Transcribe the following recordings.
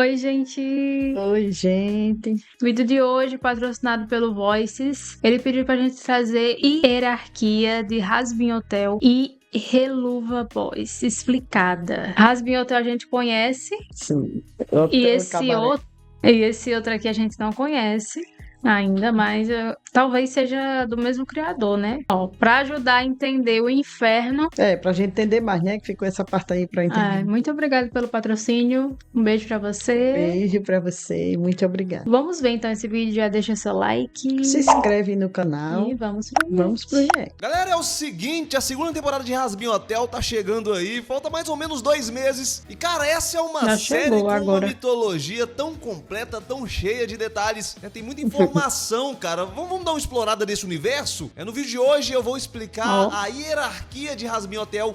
Oi, gente! Oi, gente. O vídeo de hoje, patrocinado pelo Voices, ele pediu pra gente trazer hierarquia de Hazbin Hotel e Helluva Boys explicada. Hazbin Hotel a gente conhece Sim. e Hotel esse Cabaré. outro aqui a gente não conhece ainda, mas talvez seja do mesmo criador, né? Ó, pra ajudar a entender o inferno. Pra gente entender mais, né? Que ficou essa parte aí pra entender. Muito obrigada pelo patrocínio. Um beijo pra você. Beijo pra você e muito obrigada. Vamos ver então esse vídeo, já deixa seu like. Se inscreve no canal. E vamos pro Vamos pro react. Galera, é o seguinte, a segunda temporada de Hazbin Hotel tá chegando aí, falta mais ou menos 2 meses. E cara, essa é uma Já série chegou com agora. uma mitologia tão completa, tão cheia de detalhes, né? Tem muita informação, cara. Vamos dar uma explorada nesse universo? No vídeo de hoje eu vou explicar a hierarquia de Hazbin Hotel.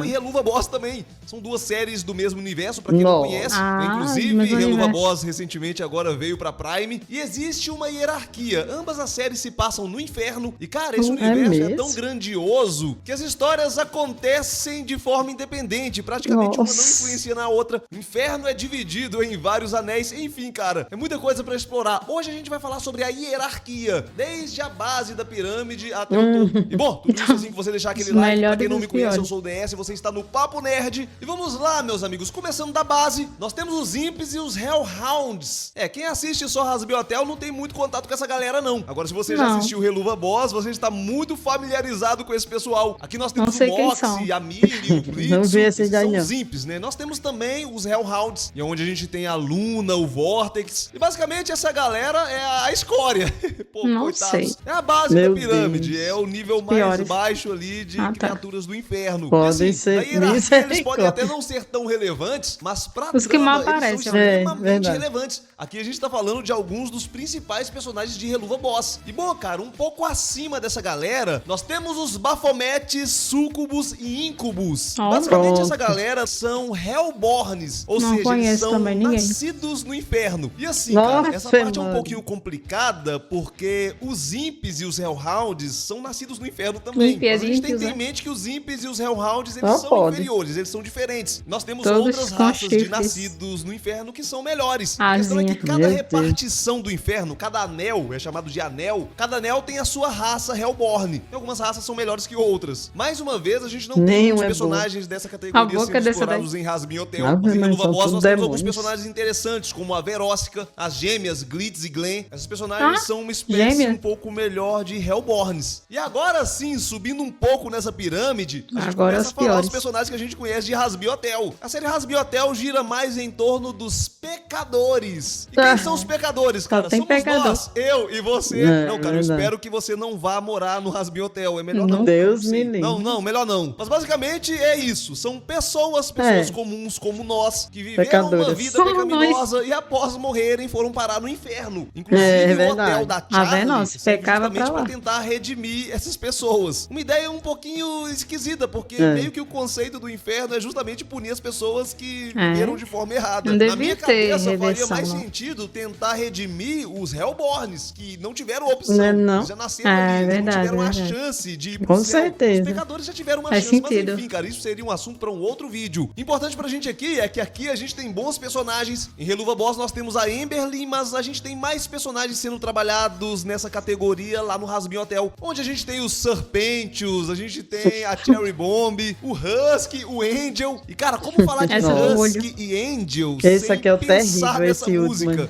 E Helluva Boss também. São duas séries do mesmo universo, pra quem não conhece. Inclusive, mesmo Helluva universo. Boss recentemente agora veio pra Prime. E existe uma hierarquia. Ambas as séries se passam no inferno. E cara, esse universo é tão grandioso que as histórias acontecem de forma independente. Praticamente uma não influencia na outra. O inferno é dividido em vários anéis. Enfim, cara, é muita coisa pra explorar. Hoje a gente vai falar sobre a hierarquia, desde a base da pirâmide até o topo. E bom, tudo isso assim que você deixar aquele like. Pra quem não me conhece, eu sou o DS, você está no Papo Nerd. E vamos lá, meus amigos, começando da base, nós temos os Imps e os Hellhounds. Quem assiste só Hazbin Hotel não tem muito contato com essa galera, não. Agora, se você já assistiu Helluva Boss, você está muito familiarizado com esse pessoal. Aqui nós temos o Moxie, a Miri, o Blitz, Não vi esse esses daí, são não. os Imps, né? Nós temos também os Hellhounds, e é onde a gente tem a Luna, o Vortex. E basicamente essa galera é a escória. Pô, Não coitados. sei. É a base Meu da pirâmide, Deus. é o nível mais Piores. baixo ali de criaturas do inferno. Podem E, ser na hierarquia, eles podem misericórdia. até não ser tão relevantes, mas pra Os que mal trama, eles aparecem, são né? extremamente Verdade. relevantes. Aqui a gente tá falando de alguns dos principais personagens de Helluva Boss. E bom, cara, um pouco acima dessa galera, nós temos os Bafometes, Súcubos e Incubus. Basicamente pronto. essa galera são Hellborns, ou Não seja, eles conheço são também ninguém. nascidos no inferno. E assim, Nossa, cara, essa parte é um mano. pouquinho complicada, porque os Imps e os Hellhounds são nascidos no inferno também. Imp é Mas a gente tem que ímpios, ter em né? mente que os Imps e os Hellhounds, eles Não são pode. inferiores, eles são diferentes. Nós temos Todos outras com raças de chifres. nascidos no inferno que são melhores. A questão é Asinha. que cada Meu Deus. repartição do inferno, cada anel, é chamado de anel, cada anel tem a sua raça Hellborn. E algumas raças são melhores que outras. Mais uma vez, a gente não tem Nenhum muitos é personagens dessa A categoria boca sendo dessa explorados em Hazbin Hotel. Ah, Mas em mas Helluva são Boss tudo nós temos alguns demônios. personagens interessantes, como a Verósica, as gêmeas Glitz e Glenn. Essas personagens são uma espécie gêmea? um pouco melhor de Hellborns. E agora sim, subindo um pouco nessa pirâmide, a gente Agora começa os a falar piores. dos personagens que a gente conhece de Hazbin Hotel. A série Hazbin Hotel gira mais em torno dos pecadores. E quem são os pecadores, cara? tem Somos pecador. nós, eu e você. É, Não, cara, eu verdade. espero que você não vá morar no Hazbin Hotel. É melhor não. Deus Sim. me livre. Não, melhor não. Mas basicamente é isso. São pessoas comuns como nós, que viveram Pecadoras. uma vida Somos pecaminosa e após morrerem foram parar no inferno. É Inclusive o verdade. hotel da Tá Charlie vendo? Se serve pecava justamente pra lá. pra tentar redimir essas pessoas. Uma ideia um pouquinho esquisita, porque meio que o conceito do inferno é justamente punir as pessoas que viveram de forma errada. Não Na devia minha ter cabeça faria reversão, mais não. sentido tentar redimir os Hellborns, que não tiveram opção. Não. Eles já nasceram É, ali, eles não verdade, tiveram verdade. a chance de ir pro Com céu. certeza. Os pecadores já tiveram uma Faz chance, sentido. mas enfim, cara, isso seria um assunto pra um outro vídeo. Importante pra gente aqui é que aqui a gente tem bons personagens. Em Helluva Boss nós temos a Amberly, mas a gente tem mais personagens sendo trabalhados nessa categoria lá no Hazbin Hotel, onde a gente tem os Serpentius, a gente tem a Cherry Bomb, o Husky, o Angel. E cara, como falar de Essa do Husky e Angel Esse sem aqui é o pensar terrível, nessa esse música? último.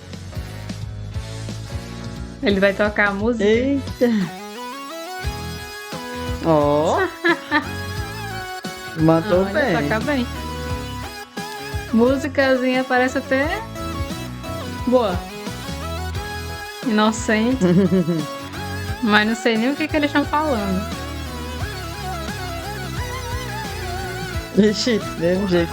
Ele vai tocar a música. Eita. Ó. Matou Olha, bem. toca bem. Musicazinha parece até boa. Inocente. Mas não sei nem o que eles estão falando. Ixi, deu jeito.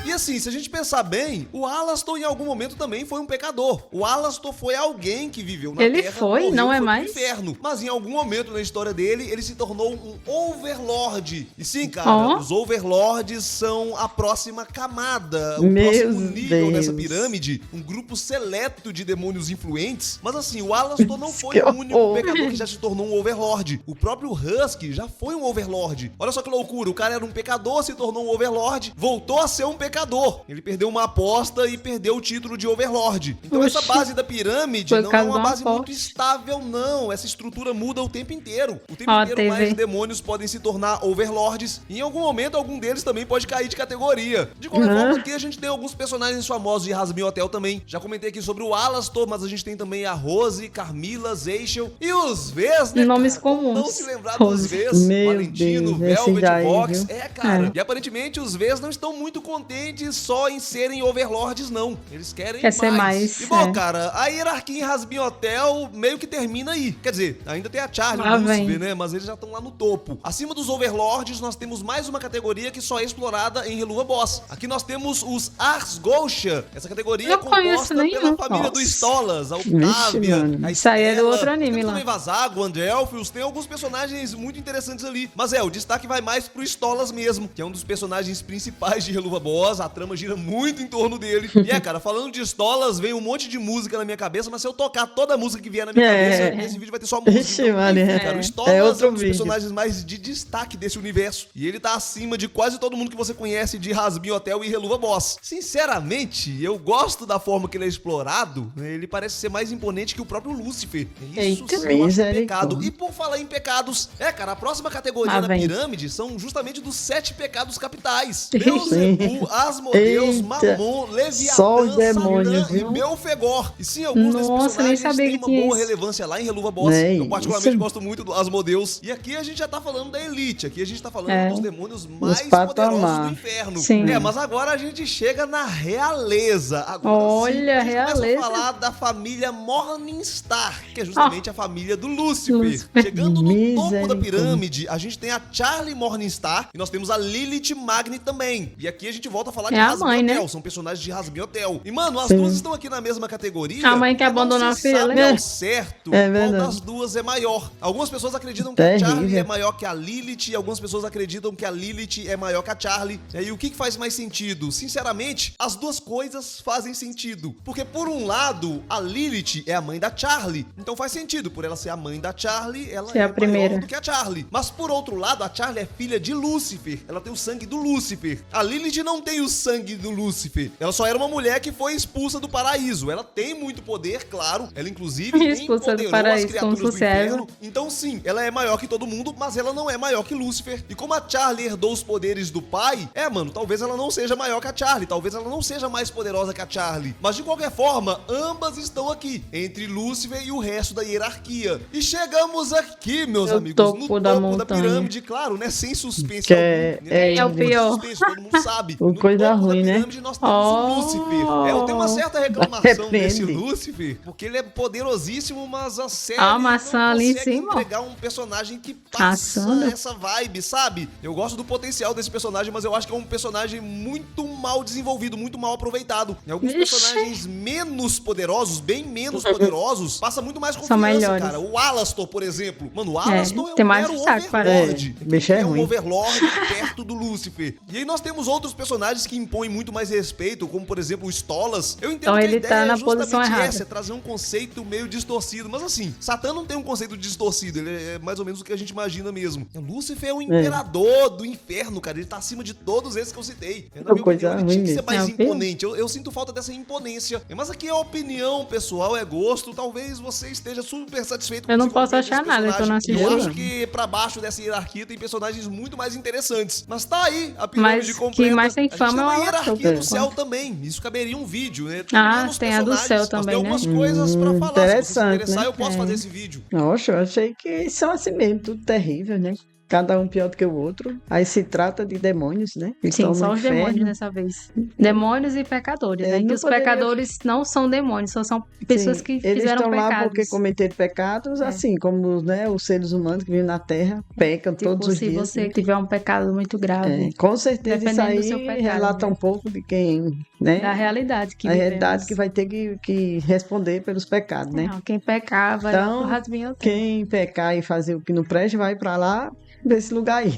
E assim, se a gente pensar bem, o Alastor em algum momento também foi um pecador. O Alastor foi alguém que viveu na Ele Terra, foi, morreu, não é pro mais? inferno. Mas em algum momento na história dele, ele se tornou um Overlord. E sim, cara, os Overlords são a próxima camada, o próximo nível nessa pirâmide, um grupo seleto de demônios influentes. Mas assim, o Alastor não foi o único pecador que já se tornou um Overlord. O próprio Husky já foi um Overlord. Olha só que loucura, o cara era um pecador, se tornou um Overlord, voltou a ser um pecador pecador. Ele perdeu uma aposta e perdeu o título de Overlord. Então Oxi. essa base da pirâmide Foi não é causa uma de uma base muito aposta. estável, não. Essa estrutura muda o tempo inteiro. O tempo Ó, inteiro TV. mais demônios podem se tornar Overlords. E em algum momento, algum deles também pode cair de categoria. De qualquer forma, aqui a gente tem alguns personagens famosos de Hazbin Hotel também. Já comentei aqui sobre o Alastor, mas a gente tem também a Rose, Carmila, Zeychel e os Vs, né, Nomes cara? Como comuns. não se lembrar Rose. dos Vs? Meu Valentino, Deus, esse Velvet, daí, Vox. viu? Cara. E aparentemente os Vs não estão muito contentes só em serem Overlords, não. Eles querem Quer ser mais, E bom, é. cara, a hierarquia em Hazbin Hotel meio que termina aí. Quer dizer, ainda tem a Charlie e Lá o Lucifer, vem. né? Mas eles já estão lá no topo. Acima dos Overlords, nós temos mais uma categoria que só é explorada em Helluva Boss. Aqui nós temos os Ars Gosha. Essa categoria é Não conheço composta pela nenhum. família do Nossa. Stolas, a Vixe, Octavia, mano. a Isso aí é do Estela. outro anime Temos lá. também Vazago, Andrelfius, tem alguns personagens muito interessantes ali. Mas o destaque vai mais pro Stolas mesmo, que é um dos personagens principais de Helluva Boss. A trama gira muito em torno dele. E cara, falando de Stolas, vem um monte de música na minha cabeça, mas se eu tocar toda a música que vier na minha cabeça, esse vídeo vai ter só música. Ixi, mano, enfim, é. cara, o Stolas É outro um dos vídeo. personagens mais de destaque desse universo. E ele tá acima de quase todo mundo que você conhece de Hazbin Hotel e Helluva Boss. Sinceramente, eu gosto da forma que ele é explorado. Ele parece ser mais imponente que o próprio Lucifer. Isso Eita, sim, eu acho um misericórdia. pecado. E por falar em pecados, cara, a próxima categoria Lá da vem. pirâmide são justamente dos 7 pecados capitais. Sim. Beelzebub, Asmodeus, Eita. Mamon, Só Leviatã, os demônios, Satã e viu? Belfegor. E sim, alguns desses Nossa, nem personagens sabia têm que uma tinha boa isso. relevância lá em Helluva Boss. É Eu particularmente isso. gosto muito do Asmodeus. E aqui a gente já tá falando da Elite. Aqui a gente tá falando É. dos demônios mais patamar. poderosos do inferno. Sim. Mas agora a gente chega na realeza. Agora Olha, sim, a gente realeza. começa a falar da família Morningstar, que é justamente a família do Lúcifer. Lúcifer. Chegando no topo da Misericórdia. pirâmide, a gente tem a Charlie Morningstar e nós temos a Lilith Magni também. E aqui a gente volta a falar de É a Hazbin mãe, né? Hotel. São personagens de Hazbin Hotel. E, mano, as Sim. duas estão aqui na mesma categoria. A mãe que mas não abandonou se a filha, sabe né? ao certo É qual verdade. das duas é maior. Algumas pessoas acreditam que a Terrível. Charlie é maior que a Lilith e algumas pessoas acreditam que a Lilith é maior que a Charlie. E o que faz mais sentido? Sinceramente, as duas coisas fazem sentido. Porque, por um lado, a Lilith é a mãe da Charlie. Então faz sentido. Por ela ser a mãe da Charlie, ela Ser a primeira. maior do que a Charlie. Mas, por outro lado, a Charlie é filha de Lúcifer. Ela tem o sangue do Lúcifer. A Lilith não tem o sangue do Lúcifer. Ela só era uma mulher que foi expulsa do paraíso. Ela tem muito poder, claro. Ela, inclusive, Expulsa do empoderou paraíso, as criaturas como do sucesso. inferno. Então, sim, ela é maior que todo mundo, mas ela não é maior que Lúcifer. E como a Charlie herdou os poderes do pai, mano, talvez ela não seja maior que a Charlie. Talvez ela não seja mais poderosa que a Charlie. Mas, de qualquer forma, ambas estão aqui, entre Lúcifer e o resto da hierarquia. E chegamos aqui, meus No amigos, topo no topo da da montanha. pirâmide, claro, né? Sem suspense Que algum, né? é o pior. Suspense, todo mundo sabe. O No coisa topo ruim, da né? pirâmide nós temos Oh. o Lúcifer. Eu tenho uma certa reclamação Depende. desse Lúcifer, porque ele é poderosíssimo, mas a série Ah, a maçã não ali em consegue cima. entregar um personagem que passa Assando. essa vibe, sabe? Eu gosto do potencial desse personagem, mas eu acho que é um personagem muito mal desenvolvido, muito mal aproveitado. E alguns Vixe. personagens menos poderosos, bem menos poderosos, passa muito mais São confiança, melhores. cara. O Alastor, por exemplo. Mano, o Alastor é um tem mais mero destaque, overlord. parece. Bicho é É um ruim. overlord perto do Lúcifer. E aí nós temos outros personagens que impõem muito mais respeito, como por exemplo o Stolas. Eu entendo Então que a ele ideia tá na é justamente posição errada. essa, é trazer um conceito meio distorcido. Mas assim, Satã não tem um conceito distorcido, ele é mais ou menos o que a gente imagina mesmo. O Lúcifer é o imperador do inferno, cara. Ele tá acima de todos esses que eu citei. Na minha Coisa opinião, ele tinha que ruim ser mais mesmo. imponente. Eu sinto falta dessa imponência. Mas aqui é opinião pessoal, é gosto. Talvez você esteja super satisfeito Eu não o posso desenvolvimento achar desse nada, eu não personagem. Eu assisti. acho que pra baixo dessa hierarquia tem personagens muito mais interessantes. Mas tá aí a pirâmide Mas completa. que mais tem A gente fama tem é o uma Alastor, hierarquia por do céu enquanto. também. Isso caberia um vídeo, né? Ah, Menos tem a do personagens, céu mas também, tem né? algumas coisas pra falar. Se você se Interessante, interessar, né? eu posso É. fazer esse vídeo. Nossa, eu achei que são assim mesmo, tudo terrível, né? Cada um pior do que o outro. Aí se trata de demônios, né? Que Sim, estão só no os inferno. demônios dessa vez. Demônios e pecadores, né? Não Que os poderia- pecadores não são demônios, só são pessoas Sim, que eles fizeram estão lá pecados. porque cometeram pecados, É. assim como, né, os seres humanos que vivem na Terra pecam Tipo, todos os se dias. você né? tiver um pecado muito grave, Com certeza isso Dependendo do aí seu pecado, relata né? um pouco de quem, né? da realidade que a realidade vivemos. que vai ter que responder pelos pecados, né? Não, quem pecar vai Então, lá pro Rasbinho Hotel. Quem pecar e fazer o que não presta vai pra lá desse lugar aí.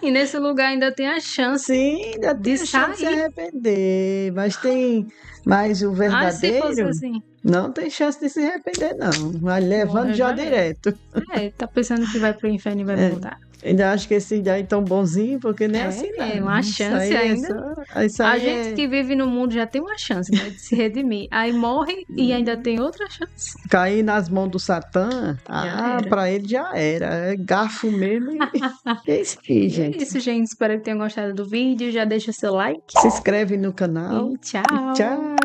E nesse lugar ainda tem a chance. Sim, ainda tem De a chance de se sair. arrepender, mas o Ah, se fosse verdadeiro assim. não tem chance de se arrepender, não. Vai levando Morre já já direto. Tá pensando que vai pro inferno e vai voltar. Ainda acho que esse daí tão bonzinho, porque nem assim, É não. uma Isso chance aí é ainda. isso A aí gente que vive no mundo já tem uma chance, né, de se redimir. Aí morre e ainda tem outra chance. cair nas mãos do Satã, Já era. pra ele já era. É garfo mesmo e é isso aí, E é gente. isso, gente. Espero que tenham gostado do vídeo. Já deixa seu like. Se inscreve no canal E tchau. e tchau.